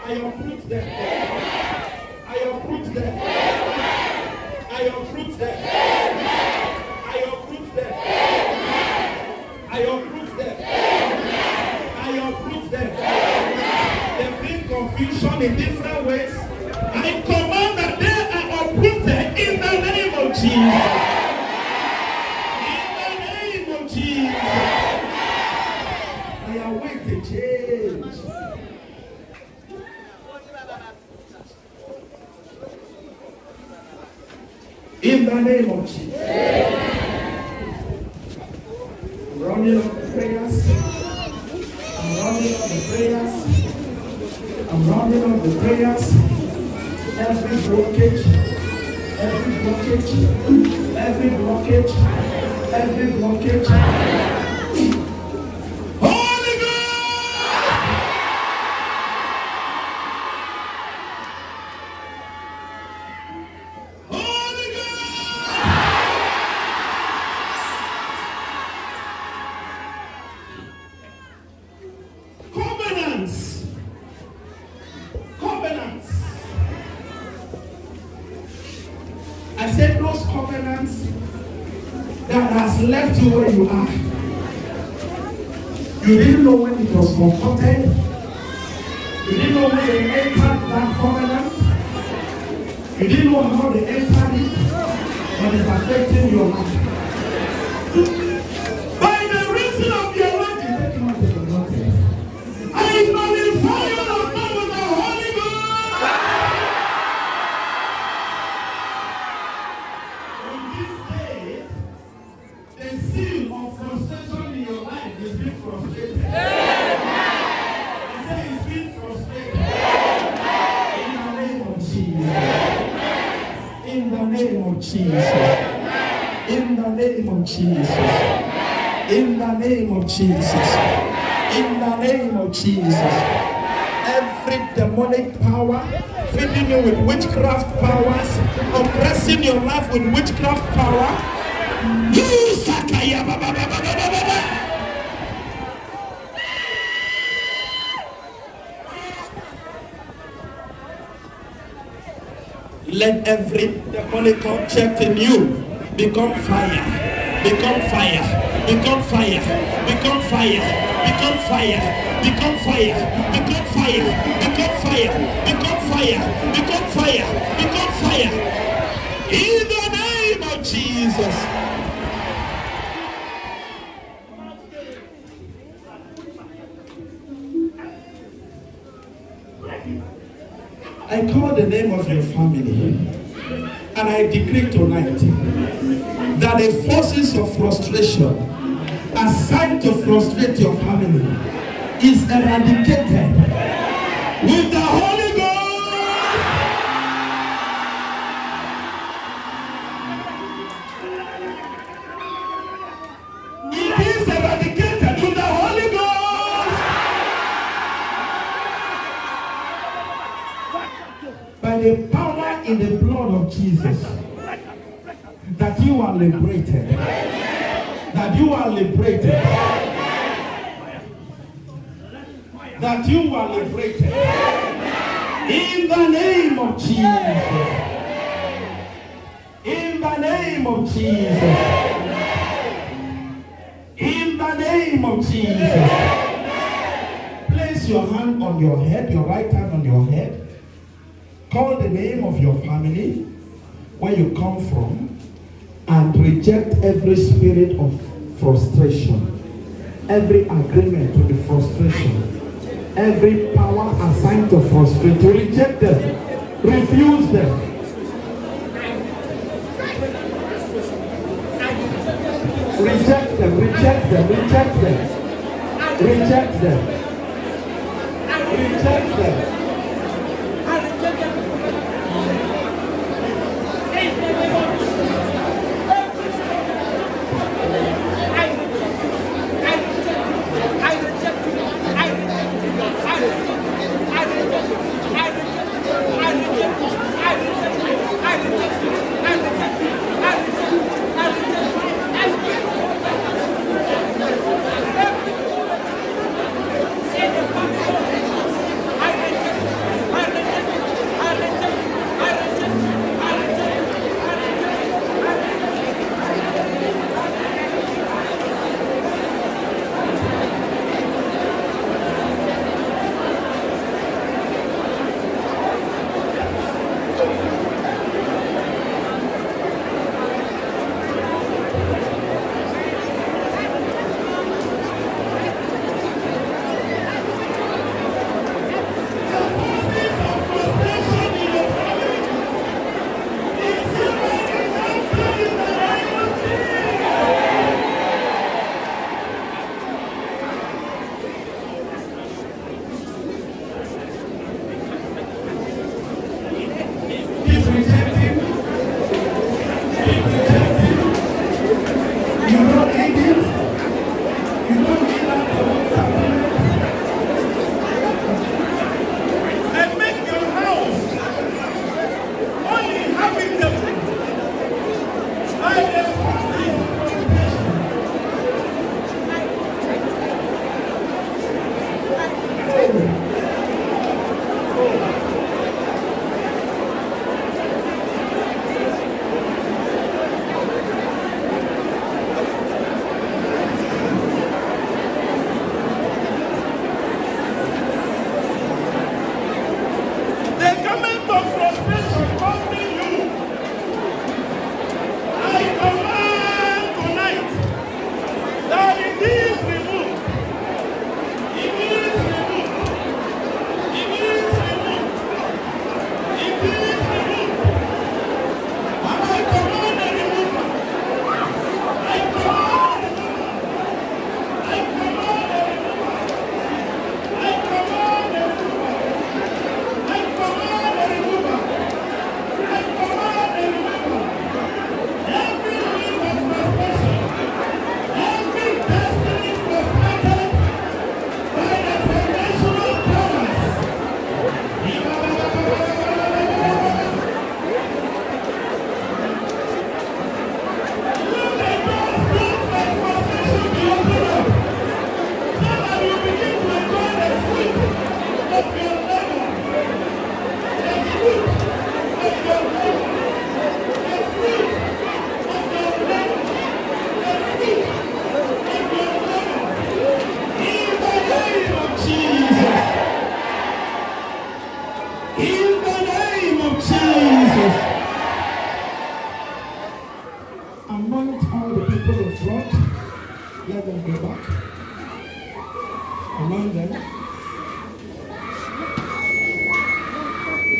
I uproot them. I uproot them. I uproot them. I uproot them. I uproot them. I uproot them. They bring confusion in different ways. I command that they are uprooted in the name of Jesus. In the name of Jesus. I await a change. In the name of Jesus. I'm running up the prayers. I'm running up the prayers. I'm running up the prayers. Every blockage, every blockage, every blockage, every blockage. Holy Ghost! Holy Ghost! Covenants. Covenants. I said those covenants that has left you where you are. You didn't know when it was concocted. You didn't know when they entered that covenant. You didn't know how they entered it, but it's affecting your life. By the reason of your life, you take not the nothing. I nullify you of God with the Holy Ghost. On this day, the seal of frustration in your life is being frustrated. I say it's being frustrated. In the name of Jesus. In the name of Jesus. In the name of Jesus. In the name of Jesus. In the name of Jesus. Every demonic power filling you with witchcraft powers, oppressing your life with witchcraft power. Let every demonic object in you become fire, become fire, become fire, become fire, become fire, become fire, become fire, become fire, become fire, become fire, become fire. In the name of Jesus. I call the name of your family and I decree tonight that the forces of frustration assigned to frustrate your family is eradicated with the Holy Ghost. It is eradicated with the Holy Ghost. By the power in the blood of Jesus, that you are liberated. That you are liberated. That you are liberated. In the name of Jesus. In the name of Jesus. In the name of Jesus. Place your hand on your head, your right hand on your head. Call the name of your family, where you come from, and reject every spirit of frustration. every agreement with the frustration, every power assigned to frustrate, to reject them, refuse them. Reject them, reject them, reject them, reject them, reject them.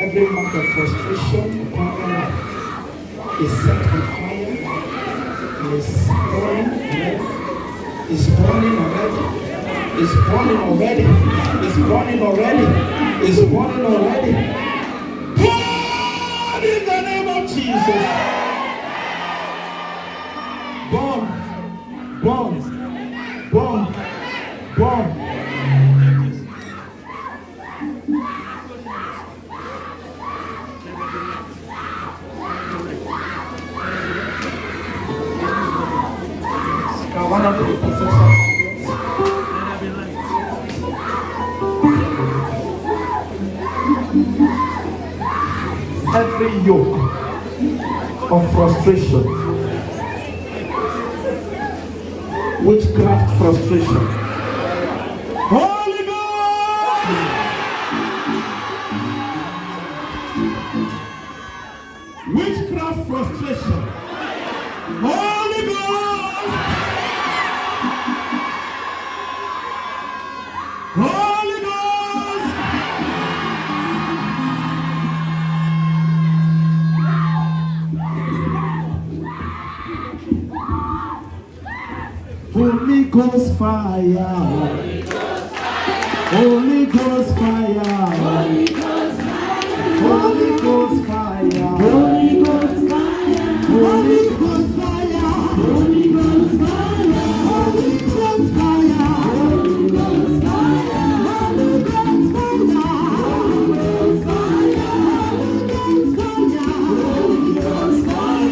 Every month of frustration upon our life is set on fire, is burning already, is burning already, is burning already, is burning already, is burning already. Burn in the name of Jesus. Burn, burn, burn, burn. Every yoke of frustration, witchcraft frustration, Holy Ghost, witchcraft frustration, Holy Ghost, Ghost fire. Holy Ghost fire. Holy Ghost fire. Holy Ghost fire. Holy Ghost fire. Holy Ghost fire. Holy Ghost fire. Holy Ghost fire. Holy Ghost fire. Holy Ghost fire. Holy Ghost fire. Holy Ghost fire.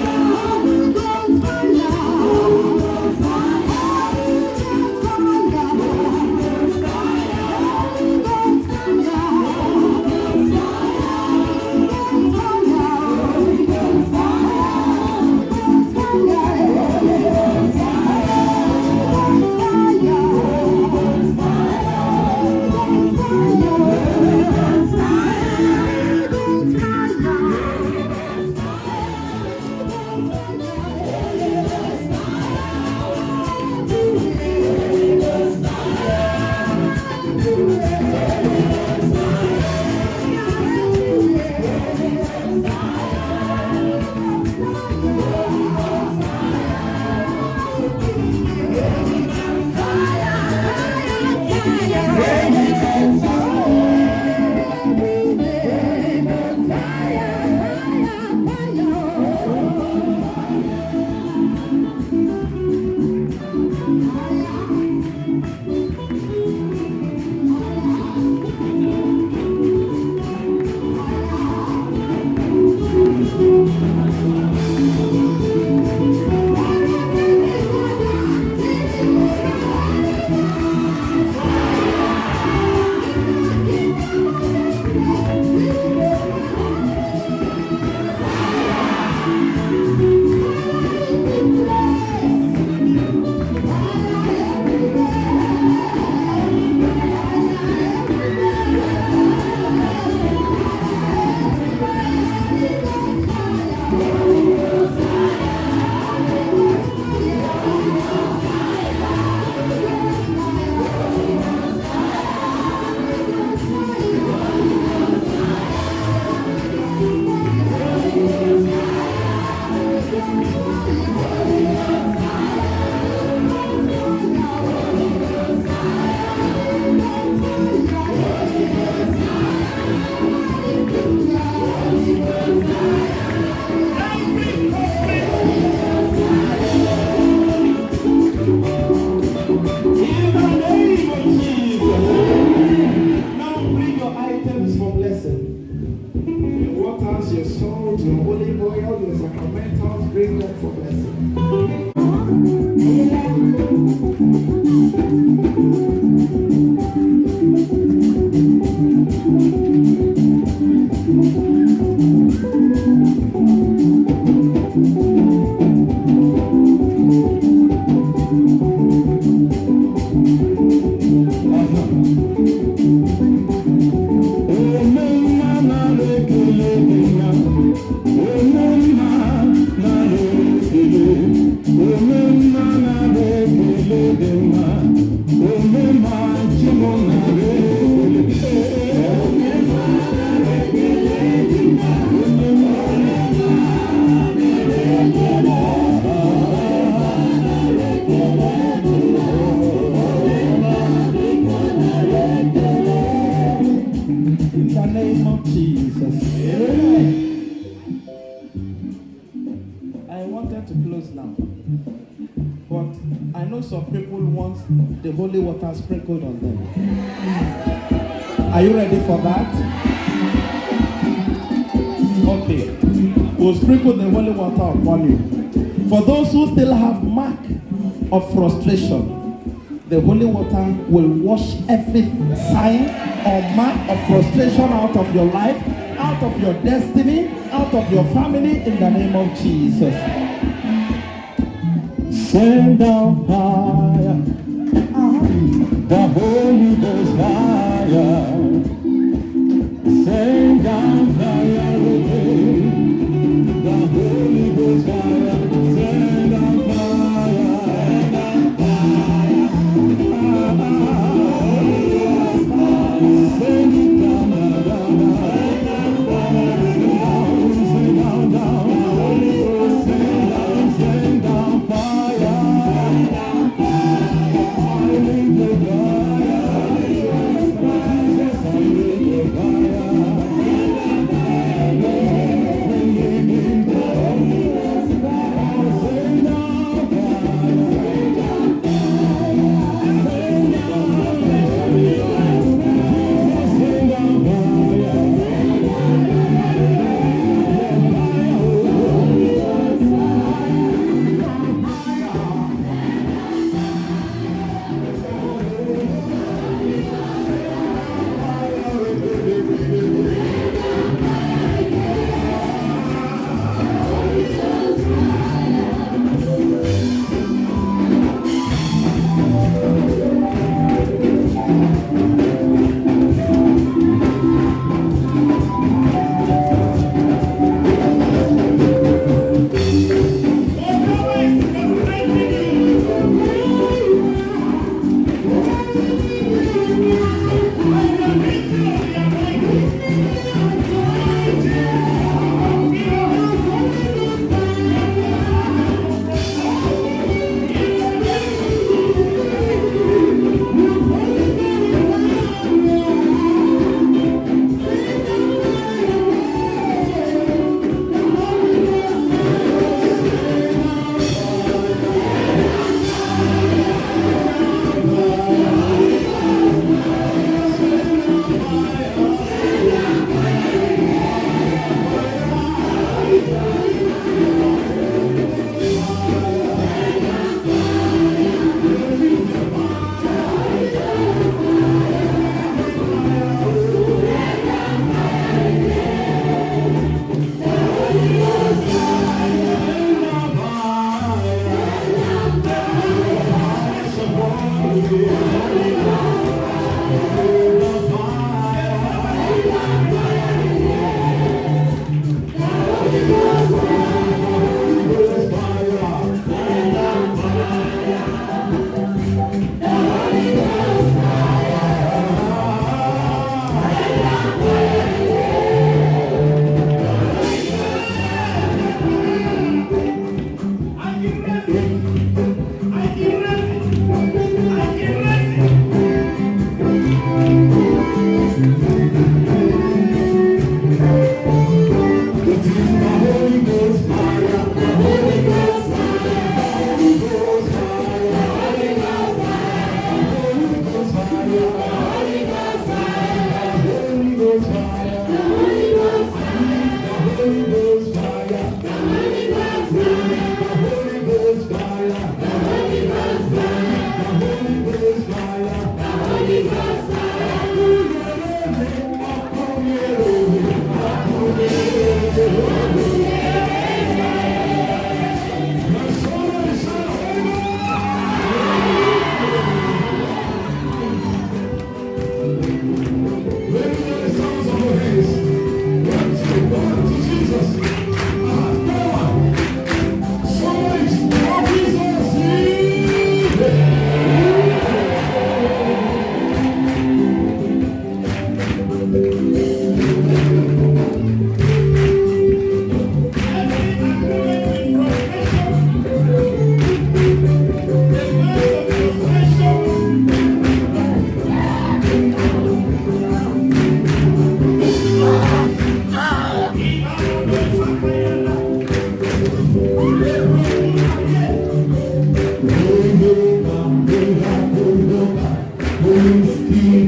The holy water sprinkled on them. Are you ready for that? Okay. We'll sprinkle the holy water upon you. For those who still have mark of frustration, the holy water will wash every sign or mark of frustration out of your life, out of your destiny, out of your family in the name of Jesus. Send down fire. The Holy Ghost fire, send down fire again. The Holy Ghost fire, send down fire, send down fire. Send it down, down, send down, down. Holy Ghost, send down fire. Glory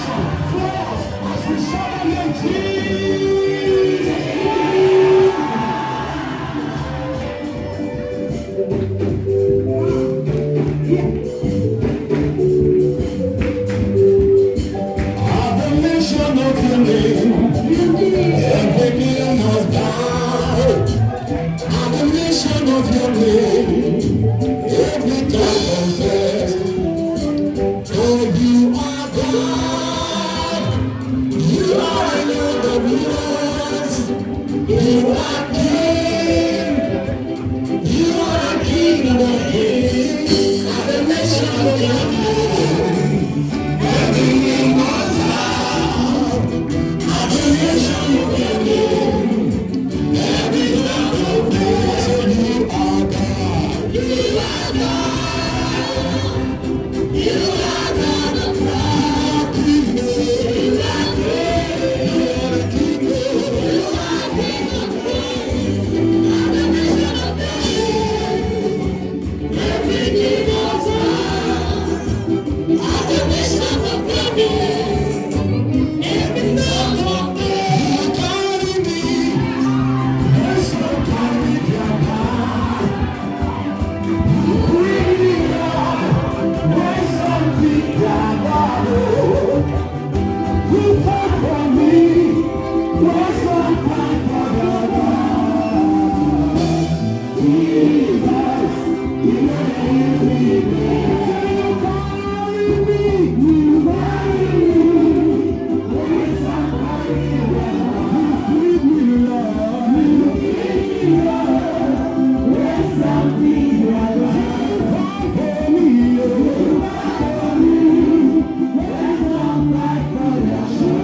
nation, fly us as we shout our name, Jesus. At the mention of your name, every knee must bow. At the mention of your name, every tongue confess. For you are God, you are the Lord of lords, you are King, you are the King of kings. At the mention of your name, every knee must bow. At the mention of your name, every tongue confess. You are God, you are God, you are God of love. You are great, you are the King of kings. At the mention of your name, every knee must bow. At the mention of your name, every tongue confess. You carry me, yes, you carry their power. You bring me up, when something God, you fight for me, when some fight for the Lord. Jesus, you carry me, you carry me, you carry me, when some carry the Lord. You feed me, Lord, you feed me, Lord, when something God, you fight for me, you fight for me, when some fight for the Lord.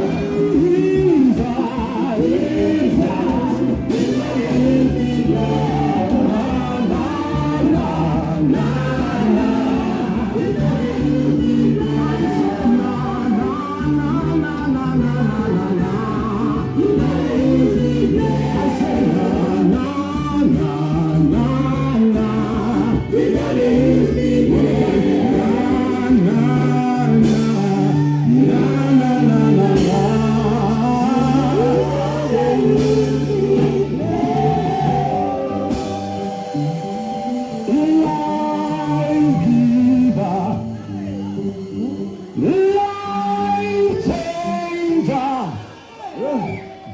Life changer,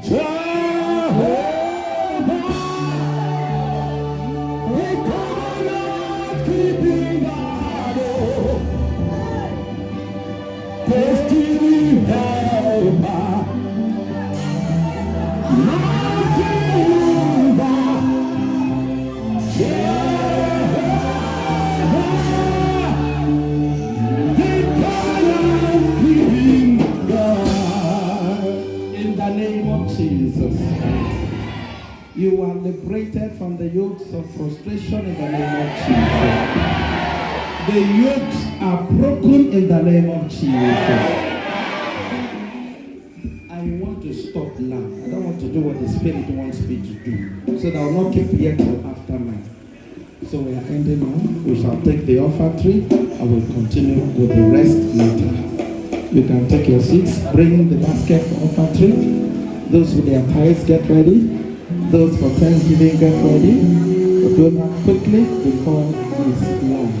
Jehovah, we cannot keep in God, destiny helper, mighty mover, Jehovah. In the name of Jesus, you are liberated from the yokes of frustration in the name of Jesus. The yokes are broken in the name of Jesus. I want to stop now. I don't want to do what the Spirit wants me to do, so that I will not keep here till after 9. So we are ending now. We shall take the offertory. I will continue with the rest later. You can take your seats. Bring the basket for offertory. Those with their tithes, get ready. Those for Thanksgiving, get ready. Do that quickly before it's long.